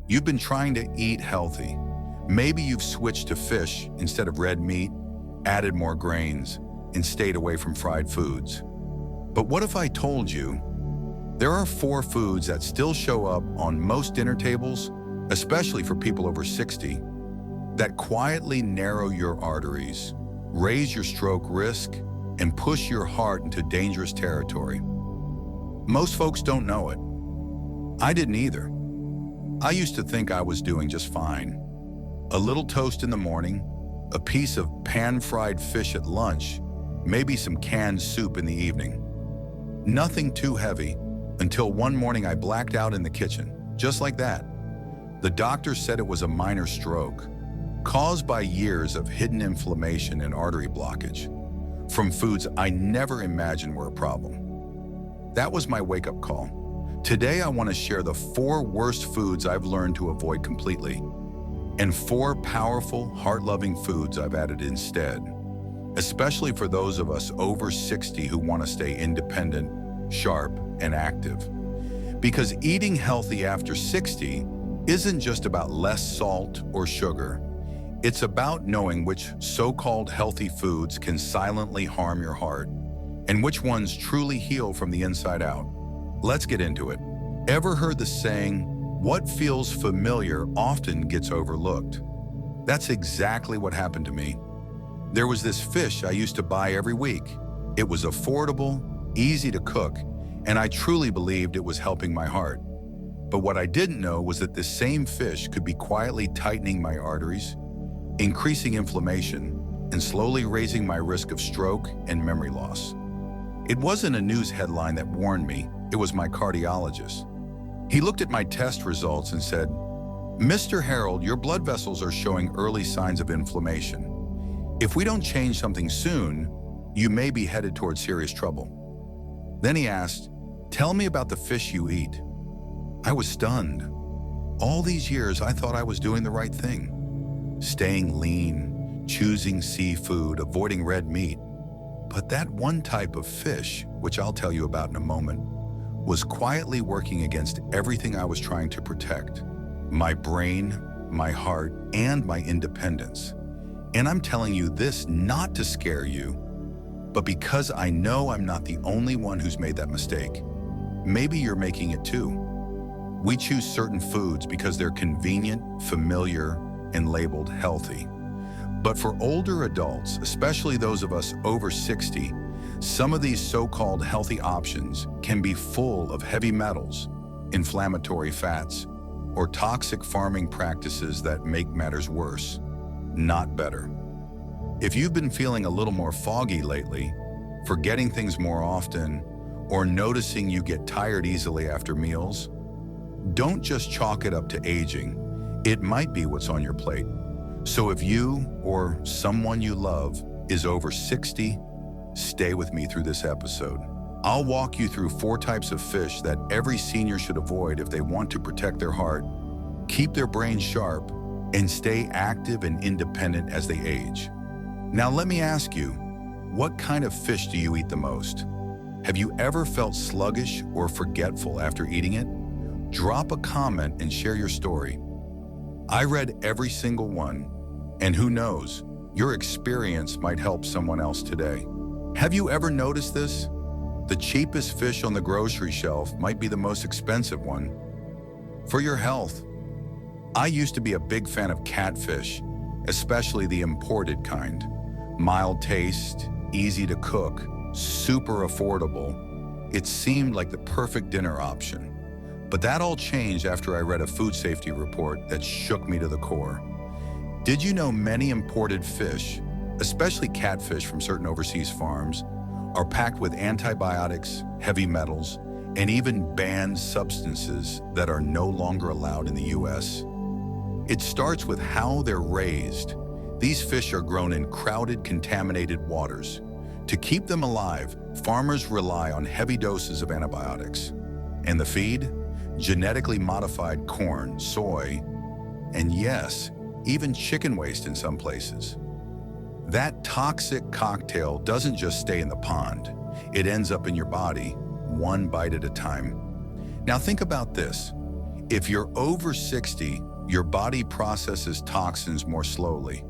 You've been trying to eat healthy. Maybe you've switched to fish instead of red meat, added more grains, and stayed away from fried foods. But what if I told you there are 4 foods that still show up on most dinner tables, especially for people over 60, that quietly narrow your arteries, raise your stroke risk, and push your heart into dangerous territory? Most folks don't know it. I didn't either. I used to think I was doing just fine. A little toast in the morning, a piece of pan-fried fish at lunch, maybe some canned soup in the evening. Nothing too heavy, until one morning I blacked out in the kitchen, just like that. The doctor said it was a minor stroke, caused by years of hidden inflammation and artery blockage, from foods I never imagined were a problem. That was my wake-up call. Today I want to share the 4 worst foods I've learned to avoid completely, and 4 powerful, heart-loving foods I've added instead, especially for those of us over 60 who want to stay independent, sharp, and active. Because eating healthy after 60 isn't just about less salt or sugar. It's about knowing which so-called healthy foods can silently harm your heart and which ones truly heal from the inside out. Let's get into it. Ever heard the saying, "What feels familiar often gets overlooked"? That's exactly what happened to me. There was this fish I used to buy every week. It was affordable, easy to cook, and I truly believed it was helping my heart. But what I didn't know was that this same fish could be quietly tightening my arteries, increasing inflammation, and slowly raising my risk of stroke and memory loss. It wasn't a news headline that warned me, it was my cardiologist. He looked at my test results and said, "Mr. Harold, your blood vessels are showing early signs of inflammation. If we don't change something soon, you may be headed towards serious trouble." Then he asked, "Tell me about the fish you eat." I was stunned. All these years, I thought I was doing the right thing, staying lean, choosing seafood, avoiding red meat. But that one type of fish, which I'll tell you about in a moment, was quietly working against everything I was trying to protect: my brain, my heart, and my independence. And I'm telling you this not to scare you, but because I know I'm not the only one who's made that mistake. Maybe you're making it too. We choose certain foods because they're convenient, familiar, and labeled healthy. But for older adults, especially those of us over 60, some of these so-called healthy options can be full of heavy metals, inflammatory fats, or toxic farming practices that make matters worse, not better. If you've been feeling a little more foggy lately, forgetting things more often, or noticing you get tired easily after meals, don't just chalk it up to aging. It might be what's on your plate. So if you or someone you love is over 60, stay with me through this episode. I'll walk you through 4 types of fish that every senior should avoid if they want to protect their heart, keep their brain sharp, and stay active and independent as they age. Now let me ask you, what kind of fish do you eat the most? Have you ever felt sluggish or forgetful after eating it? Drop a comment and share your story. I read every single one, and who knows, your experience might help someone else today. Have you ever noticed this? The cheapest fish on the grocery shelf might be the most expensive one. For your health. I used to be a big fan of catfish, especially the imported kind. Mild taste, easy to cook, super affordable. It seemed like the perfect dinner option. But that all changed after I read a food safety report that shook me to the core. Did you know many imported fish, especially catfish from certain overseas farms, are packed with antibiotics, heavy metals, and even banned substances that are no longer allowed in the US? It starts with how they're raised. These fish are grown in crowded, contaminated waters. To keep them alive, farmers rely on heavy doses of antibiotics. And the feed? Genetically modified corn, soy, and yes, even chicken waste in some places. That toxic cocktail doesn't just stay in the pond. It ends up in your body, one bite at a time. Now think about this. If you're over 60, your body processes toxins more slowly.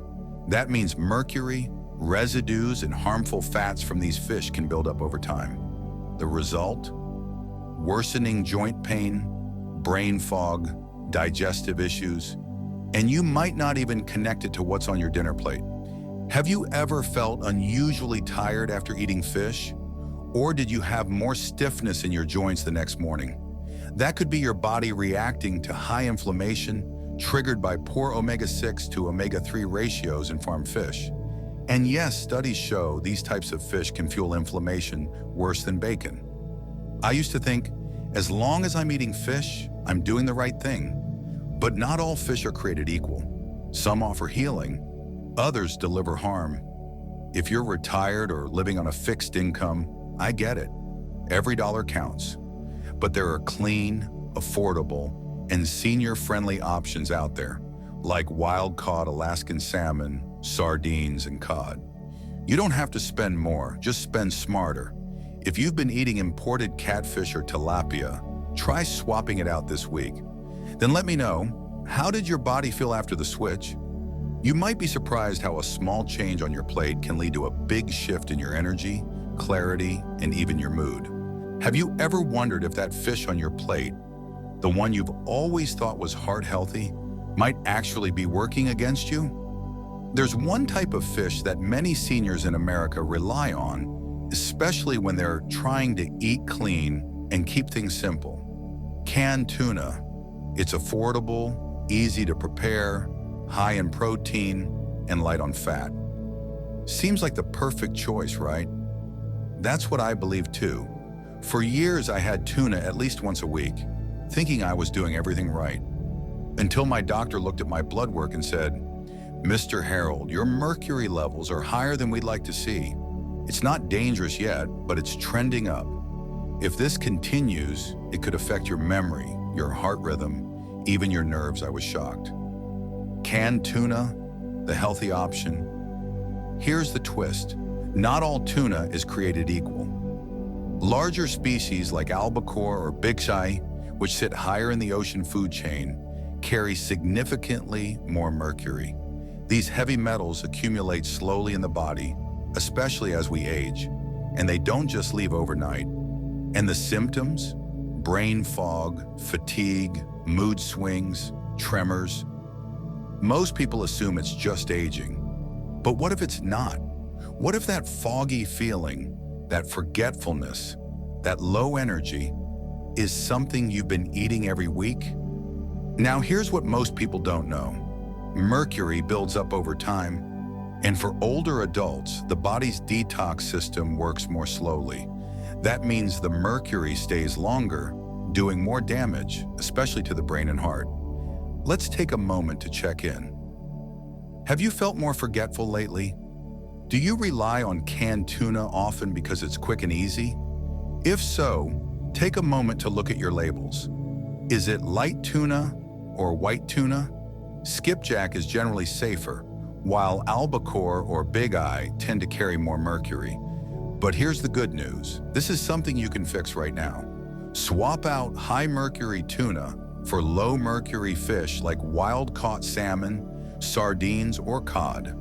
That means mercury, residues, and harmful fats from these fish can build up over time. The result? Worsening joint pain, brain fog, digestive issues, and you might not even connect it to what's on your dinner plate. Have you ever felt unusually tired after eating fish? Or did you have more stiffness in your joints the next morning? That could be your body reacting to high inflammation triggered by poor omega-6 to omega-3 ratios in farmed fish. And yes, studies show these types of fish can fuel inflammation worse than bacon. I used to think, as long as I'm eating fish, I'm doing the right thing. But not all fish are created equal. Some offer healing, others deliver harm. If you're retired or living on a fixed income, I get it. Every dollar counts. But there are clean, affordable, and senior-friendly options out there, like wild-caught Alaskan salmon, sardines, and cod. You don't have to spend more, just spend smarter. If you've been eating imported catfish or tilapia, try swapping it out this week. Then let me know, how did your body feel after the switch? You might be surprised how a small change on your plate can lead to a big shift in your energy, clarity, and even your mood. Have you ever wondered if that fish on your plate, the one you've always thought was heart-healthy, might actually be working against you? There's one type of fish that many seniors in America rely on, especially when they're trying to eat clean and keep things simple. Canned tuna. It's affordable, easy to prepare, high in protein, and light on fat. Seems like the perfect choice, right? That's what I believe too. For years, I had tuna at least once a week, thinking I was doing everything right. Until my doctor looked at my blood work and said, "Mr. Harold, your mercury levels are higher than we'd like to see. It's not dangerous yet, but it's trending up. If this continues, it could affect your memory, your heart rhythm, even your nerves." I was shocked. Canned tuna, the healthy option. Here's the twist. Not all tuna is created equal. Larger species like albacore or bigshai, which sit higher in the ocean food chain, carry significantly more mercury. These heavy metals accumulate slowly in the body, especially as we age, and they don't just leave overnight. And the symptoms? Brain fog, fatigue, mood swings, tremors. Most people assume it's just aging. But what if it's not? What if that foggy feeling, that forgetfulness, that low energy, is something you've been eating every week? Now here's what most people don't know. Mercury builds up over time, and for older adults, the body's detox system works more slowly. That means the mercury stays longer, doing more damage, especially to the brain and heart. Let's take a moment to check in. Have you felt more forgetful lately? Do you rely on canned tuna often because it's quick and easy? If so, take a moment to look at your labels. Is it light tuna or white tuna? Skipjack is generally safer, while albacore or big eye tend to carry more mercury. But here's the good news. This is something you can fix right now. Swap out high mercury tuna for low mercury fish like wild-caught salmon, sardines, or cod.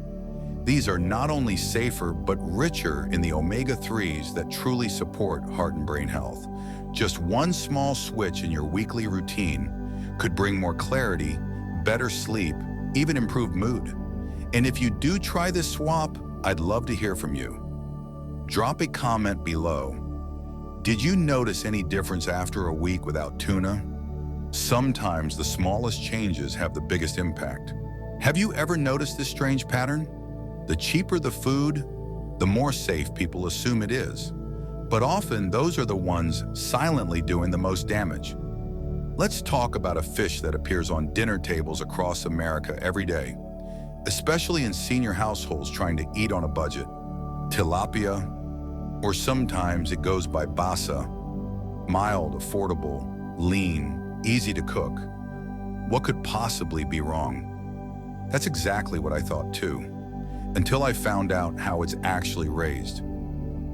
These are not only safer, but richer in the omega-3s that truly support heart and brain health. Just one small switch in your weekly routine could bring more clarity, better sleep, even improved mood. And if you do try this swap, I'd love to hear from you. Drop a comment below. Did you notice any difference after a week without tuna? Sometimes the smallest changes have the biggest impact. Have you ever noticed this strange pattern? The cheaper the food, the more safe people assume it is. But often, those are the ones silently doing the most damage. Let's talk about a fish that appears on dinner tables across America every day, especially in senior households trying to eat on a budget. Tilapia, or sometimes it goes by Basa. Mild, affordable, lean, easy to cook. What could possibly be wrong? That's exactly what I thought too, until I found out how it's actually raised.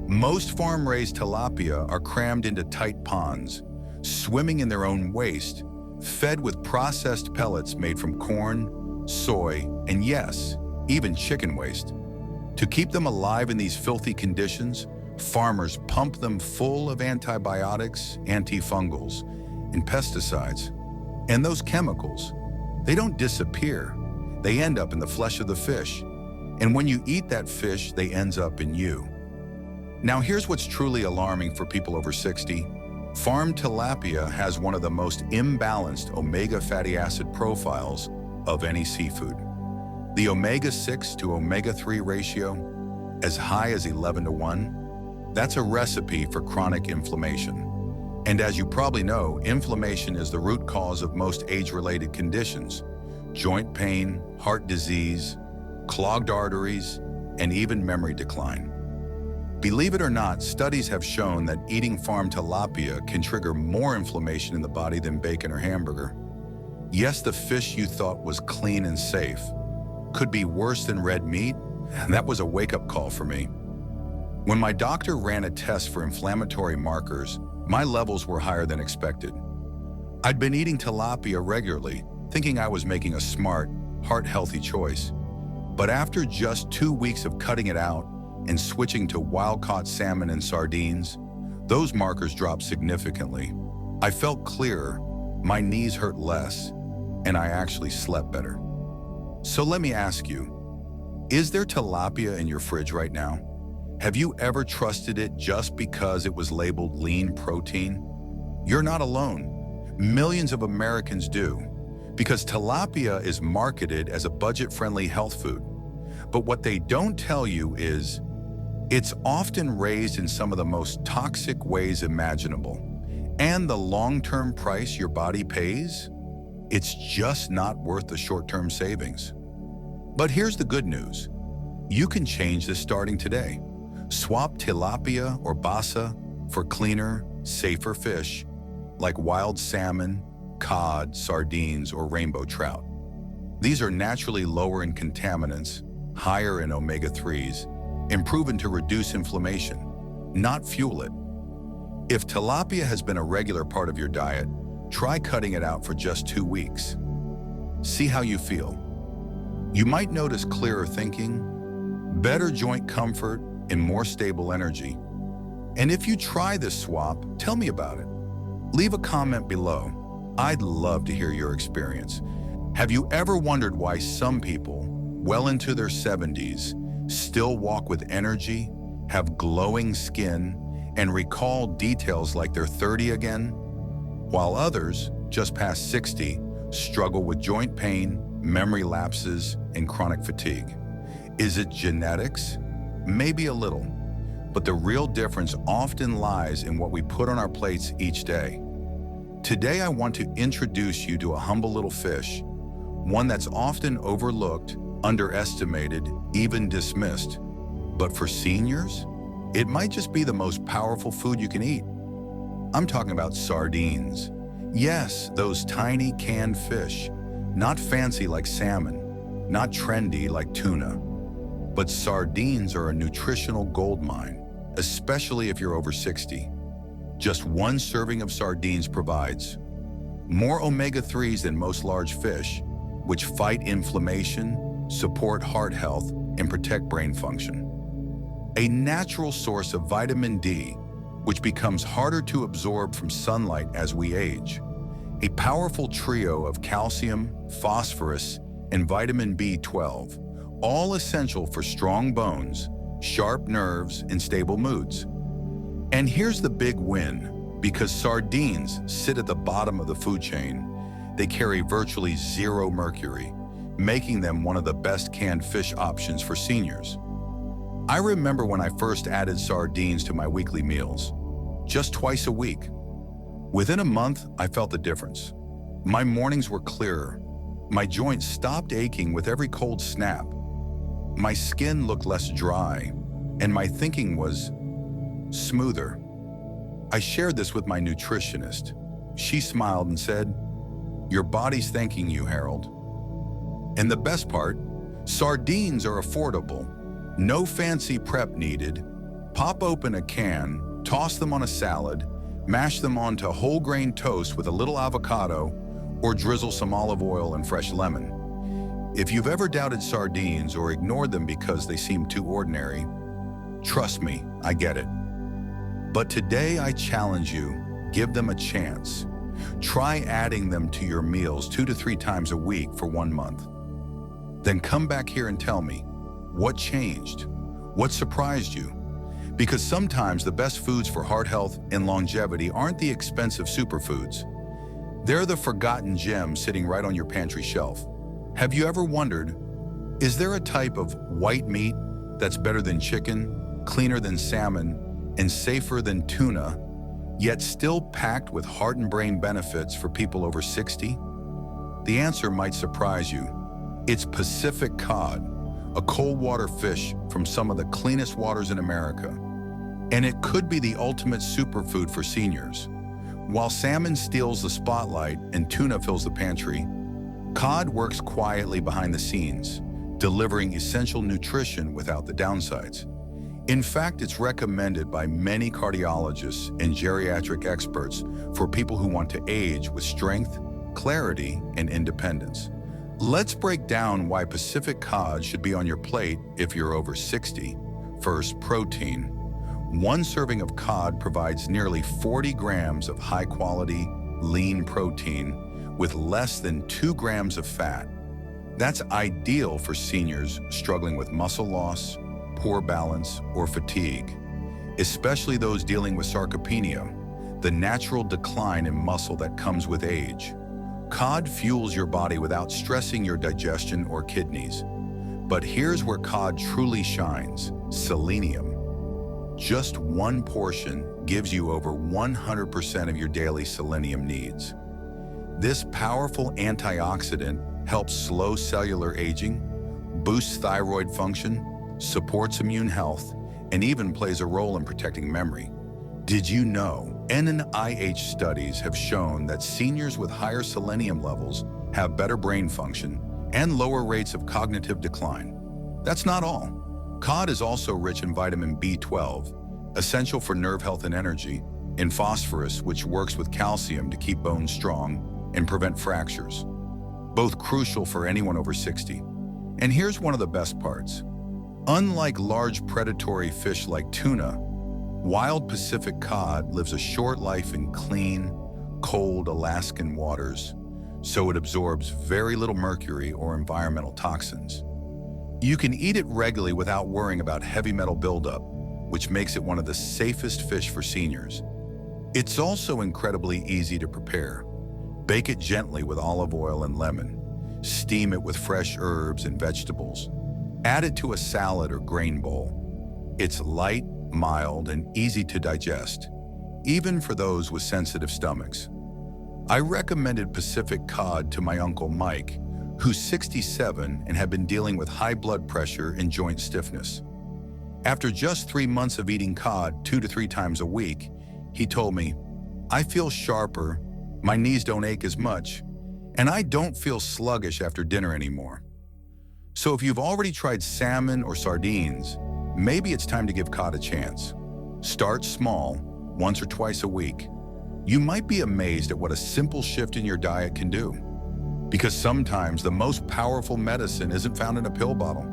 Most farm-raised tilapia are crammed into tight ponds, swimming in their own waste, fed with processed pellets made from corn, soy, and yes, even chicken waste. To keep them alive in these filthy conditions, farmers pump them full of antibiotics, antifungals, and pesticides. And those chemicals, they don't disappear. They end up in the flesh of the fish. And when you eat that fish, they ends up in you. Now here's what's truly alarming for people over 60. Farmed tilapia has one of the most imbalanced omega fatty acid profiles of any seafood. The omega-6 to omega-3 ratio, as high as 11:1, that's a recipe for chronic inflammation. And as you probably know, inflammation is the root cause of most age-related conditions: joint pain, heart disease, clogged arteries, and even memory decline. Believe it or not, studies have shown that eating farmed tilapia can trigger more inflammation in the body than bacon or hamburger. Yes, the fish you thought was clean and safe could be worse than red meat, and that was a wake-up call for me. When my doctor ran a test for inflammatory markers, my levels were higher than expected. I'd been eating tilapia regularly, thinking I was making a smart, heart-healthy choice. But after just 2 weeks of cutting it out and switching to wild-caught salmon and sardines, those markers dropped significantly. I felt clearer, my knees hurt less, and I actually slept better. So let me ask you, is there tilapia in your fridge right now? Have you ever trusted it just because it was labeled lean protein? You're not alone. Millions of Americans do, because tilapia is marketed as a budget-friendly health food. But what they don't tell you is it's often raised in some of the most toxic ways imaginable. And the long-term price your body pays? It's just not worth the short-term savings. But here's the good news. You can change this starting today. Swap tilapia or basa for cleaner, safer fish like wild salmon, cod, sardines, or rainbow trout. These are naturally lower in contaminants, higher in omega-3s, and proven to reduce inflammation, not fuel it. If tilapia has been a regular part of your diet, try cutting it out for just 2 weeks. See how you feel. You might notice clearer thinking, better joint comfort, and more stable energy. And if you try this swap, tell me about it. Leave a comment below. I'd love to hear your experience. Have you ever wondered why some people, well into their 70s, still walk with energy, have glowing skin, and recall details like they're 30 again, while others, just past 60, struggle with joint pain, memory lapses, and chronic fatigue? Is it genetics? Maybe a little, but the real difference often lies in what we put on our plates each day. Today, I want to introduce you to a humble little fish, one that's often overlooked, underestimated, even dismissed. But for seniors, it might just be the most powerful food you can eat. I'm talking about sardines. Yes, those tiny canned fish, not fancy like salmon, not trendy like tuna. But sardines are a nutritional goldmine, especially if you're over 60. Just one serving of sardines provides more omega-3s than most large fish, which fight inflammation, support heart health, and protect brain function. A natural source of vitamin D, which becomes harder to absorb from sunlight as we age. A powerful trio of calcium, phosphorus, and vitamin B12, all essential for strong bones, sharp nerves, and stable moods. And here's the big win. Because sardines sit at the bottom of the food chain, they carry virtually zero mercury, making them one of the best canned fish options for seniors. I remember when I first added sardines to my weekly meals, just twice a week. Within a month, I felt the difference. My mornings were clearer. My joints stopped aching with every cold snap. My skin looked less dry, and my thinking was smoother. I shared this with my nutritionist. She smiled and said, "Your body's thanking you, Harold." And the best part, sardines are affordable. No fancy prep needed. Pop open a can, toss them on a salad, mash them onto whole grain toast with a little avocado, or drizzle some olive oil and fresh lemon. If you've ever doubted sardines or ignored them because they seem too ordinary, trust me, I get it. But today I challenge you, give them a chance. Try adding them to your meals 2 to 3 times a week for 1 month. Then come back here and tell me, what changed? What surprised you? Because sometimes the best foods for heart health and longevity aren't the expensive superfoods. They're the forgotten gems sitting right on your pantry shelf. Have you ever wondered, is there a type of white meat that's better than chicken, cleaner than salmon, and safer than tuna, yet still packed with heart and brain benefits for people over 60? The answer might surprise you. It's Pacific cod, a cold water fish from some of the cleanest waters in America. And it could be the ultimate superfood for seniors. While salmon steals the spotlight and tuna fills the pantry, cod works quietly behind the scenes, delivering essential nutrition without the downsides. In fact, it's recommended by many cardiologists and geriatric experts for people who want to age with strength, clarity, and independence. Let's break down why Pacific cod should be on your plate if you're over 60. First, protein. 1 serving of cod provides nearly 40 grams of high-quality, lean protein with less than 2 grams of fat. That's ideal for seniors struggling with muscle loss, poor balance, or fatigue, especially those dealing with sarcopenia, the natural decline in muscle that comes with age. Cod fuels your body without stressing your digestion or kidneys. But here's where cod truly shines: selenium. Just 1 portion gives you over 100% of your daily selenium needs. This powerful antioxidant helps slow cellular aging, boosts thyroid function, supports immune health, and even plays a role in protecting memory. Did you know NIH studies have shown that seniors with higher selenium levels have better brain function and lower rates of cognitive decline? That's not all. Cod is also rich in vitamin B12, essential for nerve health and energy, and phosphorus, which works with calcium to keep bones strong and prevent fractures, both crucial for anyone over 60. And here's one of the best parts. Unlike large predatory fish like tuna, wild Pacific cod lives a short life in clean, cold Alaskan waters, so it absorbs very little mercury or environmental toxins. You can eat it regularly without worrying about heavy metal buildup, which makes it one of the safest fish for seniors. It's also incredibly easy to prepare. Bake it gently with olive oil and lemon. Steam it with fresh herbs and vegetables. Add it to a salad or grain bowl. It's light, mild, and easy to digest, even for those with sensitive stomachs. I recommended Pacific cod to my Uncle Mike, who's 67 and had been dealing with high blood pressure and joint stiffness. After just 3 months of eating cod 2 to 3 times a week, he told me, "I feel sharper, my knees don't ache as much, and I don't feel sluggish after dinner anymore." So if you've already tried salmon or sardines, maybe it's time to give cod a chance. Start small, once or twice a week. You might be amazed at what a simple shift in your diet can do. Because sometimes the most powerful medicine isn't found in a pill bottle.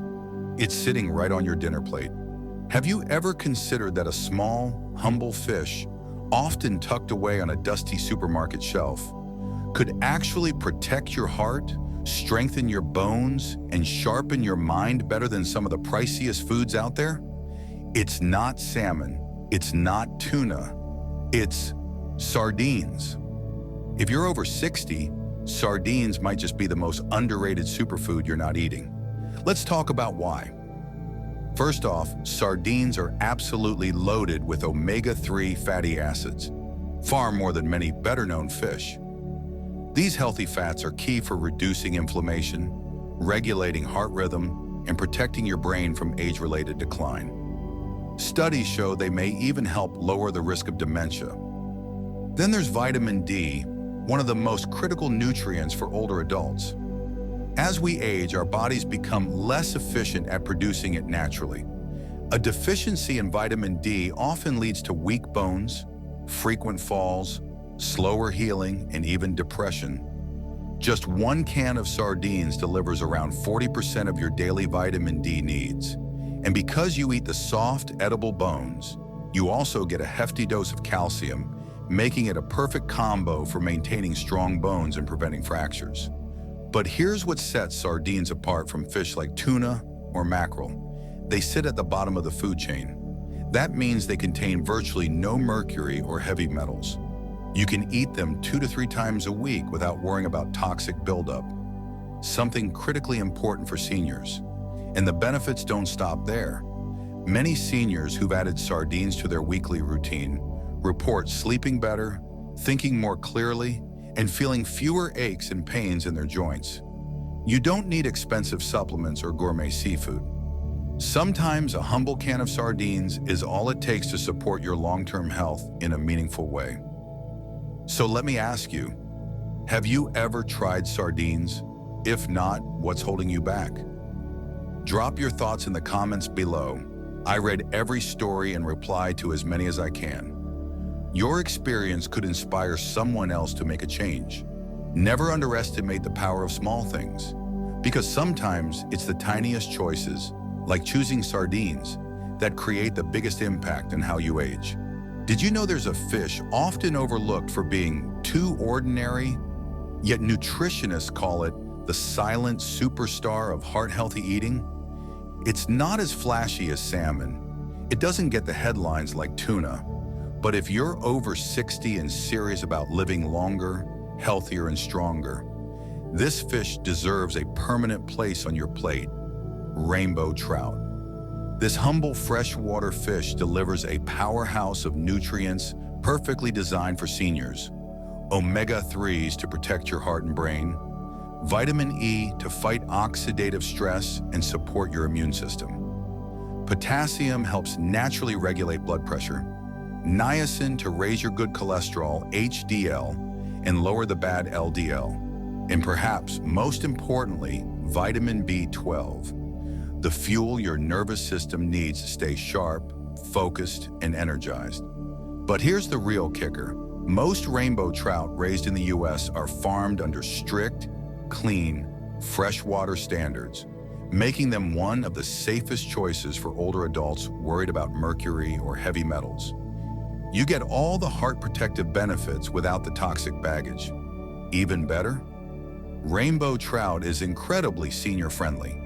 It's sitting right on your dinner plate. Have you ever considered that a small, humble fish, often tucked away on a dusty supermarket shelf, could actually protect your heart, strengthen your bones, and sharpen your mind better than some of the priciest foods out there? It's not salmon, it's not tuna, it's sardines. If you're over 60, sardines might just be the most underrated superfood you're not eating. Let's talk about why. First off, sardines are absolutely loaded with omega-3 fatty acids, far more than many better-known fish. These healthy fats are key for reducing inflammation, regulating heart rhythm, and protecting your brain from age-related decline. Studies show they may even help lower the risk of dementia. Then there's vitamin D, one of the most critical nutrients for older adults. As we age, our bodies become less efficient at producing it naturally. A deficiency in vitamin D often leads to weak bones, frequent falls, slower healing, and even depression. Just one can of sardines delivers around 40% of your daily vitamin D needs. And because you eat the soft, edible bones, you also get a hefty dose of calcium, making it a perfect combo for maintaining strong bones and preventing fractures. But here's what sets sardines apart from fish like tuna or mackerel. They sit at the bottom of the food chain. That means they contain virtually no mercury or heavy metals. You can eat them 2 to 3 times a week without worrying about toxic buildup, something critically important for seniors. And the benefits don't stop there. Many seniors who've added sardines to their weekly routine report sleeping better, thinking more clearly, and feeling fewer aches and pains in their joints. You don't need expensive supplements or gourmet seafood. Sometimes a humble can of sardines is all it takes to support your long-term health in a meaningful way. So let me ask you, have you ever tried sardines? If not, what's holding you back? Drop your thoughts in the comments below. I read every story and reply to as many as I can. Your experience could inspire someone else to make a change. Never underestimate the power of small things, because sometimes it's the tiniest choices, like choosing sardines, that create the biggest impact in how you age. Did you know there's a fish often overlooked for being too ordinary, yet nutritionists call it the silent superstar of heart-healthy eating? It's not as flashy as salmon. It doesn't get the headlines like tuna. But if you're over 60 and serious about living longer, healthier, and stronger, this fish deserves a permanent place on your plate: rainbow trout. This humble freshwater fish delivers a powerhouse of nutrients perfectly designed for seniors. Omega-3s to protect your heart and brain, vitamin E to fight oxidative stress and support your immune system. Potassium helps naturally regulate blood pressure, niacin to raise your good cholesterol, HDL, and lower the bad LDL. And perhaps most importantly, vitamin B12, the fuel your nervous system needs to stay sharp, focused, and energized. But here's the real kicker. Most rainbow trout raised in the US are farmed under strict, clean, freshwater standards, making them one of the safest choices for older adults worried about mercury or heavy metals. You get all the heart protective benefits without the toxic baggage. Even better, rainbow trout is incredibly senior friendly.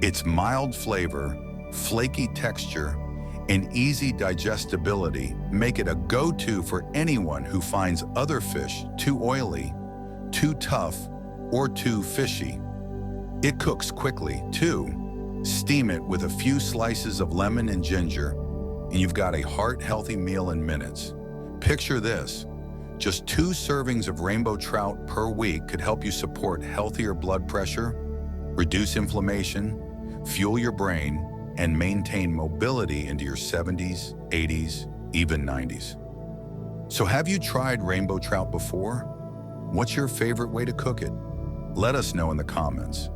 Its mild flavor, flaky texture, and easy digestibility make it a go-to for anyone who finds other fish too oily, too tough, or too fishy. It cooks quickly, too. Steam it with a few slices of lemon and ginger, and you've got a heart-healthy meal in minutes. Picture this. Just 2 servings of rainbow trout per week could help you support healthier blood pressure, reduce inflammation, fuel your brain, and maintain mobility into your 70s, 80s, even 90s. So have you tried rainbow trout before? What's your favorite way to cook it? Let us know in the comments.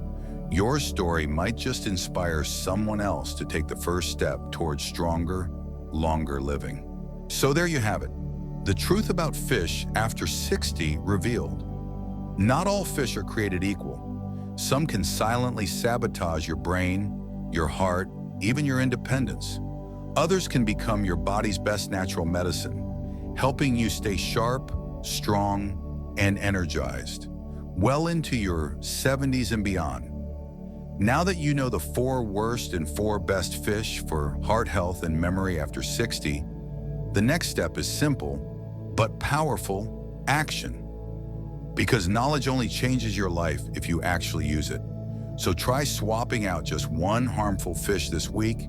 Your story might just inspire someone else to take the first step towards stronger, longer living. So there you have it. The truth about fish after 60 revealed. Not all fish are created equal. Some can silently sabotage your brain, your heart, even your independence. Others can become your body's best natural medicine, helping you stay sharp, strong, and energized, well into your 70s and beyond. Now that you know the 4 worst and 4 best fish for heart health and memory after 60, the next step is simple, but powerful: action. Because knowledge only changes your life if you actually use it. So try swapping out just 1 harmful fish this week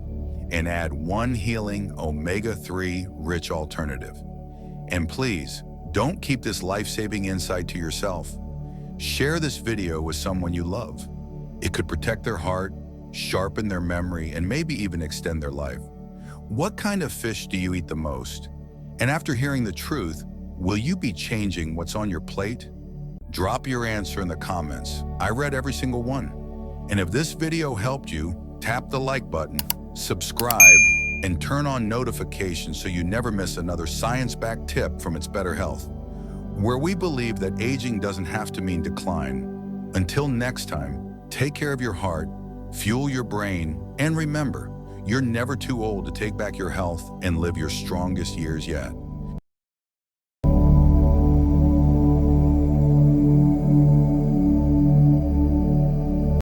and add 1 healing omega-3 rich alternative. And please, don't keep this life-saving insight to yourself. Share this video with someone you love. It could protect their heart, sharpen their memory, and maybe even extend their life. What kind of fish do you eat the most? And after hearing the truth, will you be changing what's on your plate? Drop your answer in the comments. I read every single one. And if this video helped you, tap the like button, subscribe, and turn on notifications so you never miss another science-backed tip from It's Better Health, where we believe that aging doesn't have to mean decline. Until next time, take care of your heart, fuel your brain, and remember, you're never too old to take back your health and live your strongest years yet.